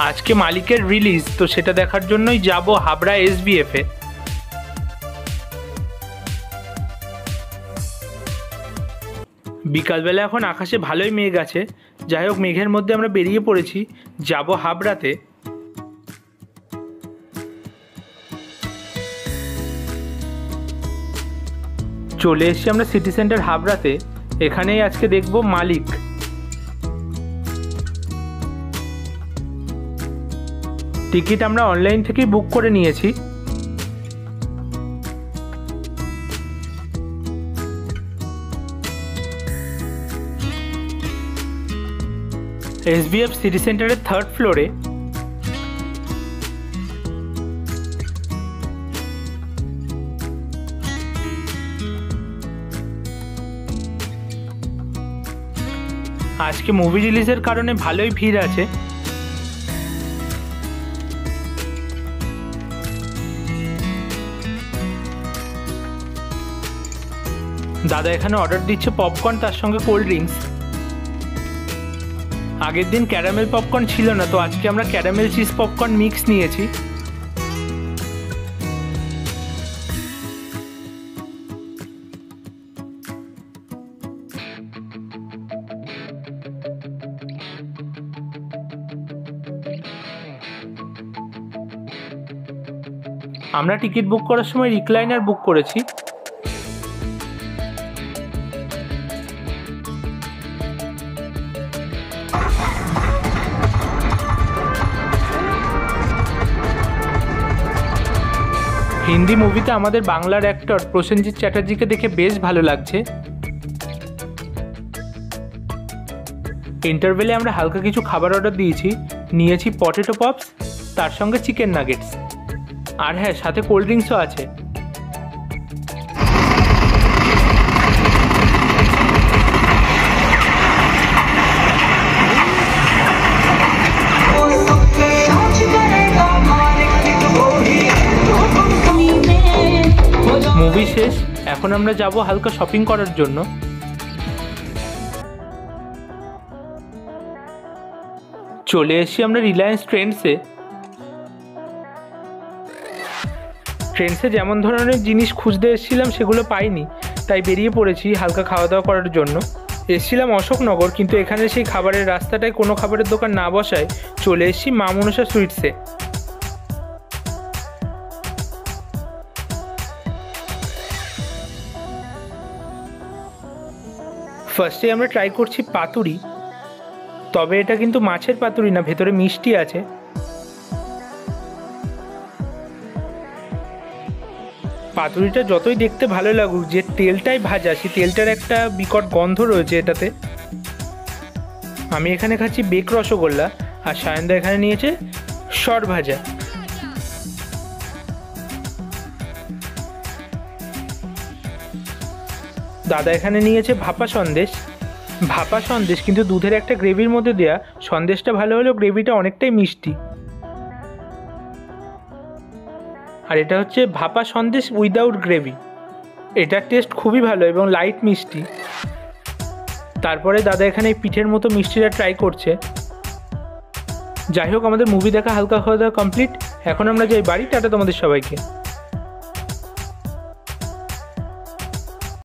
আজকে মালিকের রিলিজ, তো সেটা দেখার জন্যই যাব হাবড়া SBF-এ। বিকালবেলা এখন আকাশে ভালোই মেঘ আছে। যাই হোক, মেঘের মধ্যে আমরা বেরিয়ে পড়েছি, যাব হাবড়াতে। চলে এসেছি আমরা সিটি সেন্টার হাবড়াতে। এখানেই আজকে দেখব মালিক। টিকিট আমরা অনলাইন থেকেই বুক করে নিয়েছি। SBF সিটি সেন্টারের 3rd ফ্লোরে। আজকে মুভি রিলিজের কারণে ভালোই ভিড় আছে। দাদা এখানে অর্ডার দিচ্ছে পপকর্ন, তার সঙ্গে কোল্ড ড্রিঙ্কস। আগের দিন ক্যারামেল পপকর্ন ছিল না, তো আজকে আমরা ক্যারামেল চিজ পপকর্ন মিক্স নিয়েছি। আমরা টিকিট বুক করার সময় রিক্লাইনার বুক করেছি। হিন্দি মুভিতে আমাদের বাংলার অ্যাক্টর প্রসেনজিৎ চ্যাটার্জিকে দেখে বেশ ভালো লাগছে। ইন্টারভেলে আমরা হালকা কিছু খাবার অর্ডার দিয়েছি। নিয়েছি পটেটো পপস, তার সঙ্গে চিকেন নাগেটস, আর হ্যাঁ, সাথে কোল্ড ড্রিঙ্কসও আছে। মুভি শেষ, এখন আমরা যাব হালকা শপিং করার জন্য। চলে এসেছি আমরা রিলায়েন্স ট্রেন্ডসে। ট্রেন্ডসে যেমন ধরনের জিনিস খুঁজতে এসেছিলাম সেগুলো পাইনি, তাই বেরিয়ে পড়েছি হালকা খাওয়া দাওয়া করার জন্য। এসেছিলাম অশোকনগর, কিন্তু এখানে সেই খাবারের রাস্তাটায় কোনো খাবারের দোকান না বসায় চলে এসেছি মা মনসা সুইটসে। ফার্স্টে আমরা ট্রাই করছি পাতুরি, তবে এটা কিন্তু মাছের পাতুরি না, ভেতরে মিষ্টি আছে। পাতুরিটা যতই দেখতে ভালো লাগুক, যে তেলটাই ভাজা, সেই তেলটার একটা বিকট গন্ধ রয়েছে এটাতে। আমি এখানে খাচ্ছি বেক রসগোল্লা, আর সায়নদা এখানে নিয়েছে সর ভাজা। দাদা এখানে নিয়েছে ভাপা সন্দেশ। ভাপা সন্দেশ কিন্তু দুধের একটা গ্রেভির মধ্যে দেয়া। সন্দেশটা ভালো হলেও গ্রেভিটা অনেকটাই মিষ্টি। আর এটা হচ্ছে ভাপা সন্দেশ উইদাউট গ্রেভি। এটার টেস্ট খুবই ভালো এবং লাইট মিষ্টি। তারপরে দাদা এখানে এই পিঠের মতো মিষ্টিটা ট্রাই করছে। যাই হোক, আমাদের মুভি দেখা হালকা খাওয়া দাওয়া কমপ্লিট। এখন আমরা যাই বাড়ি। টাটা তোমাদের সবাইকে।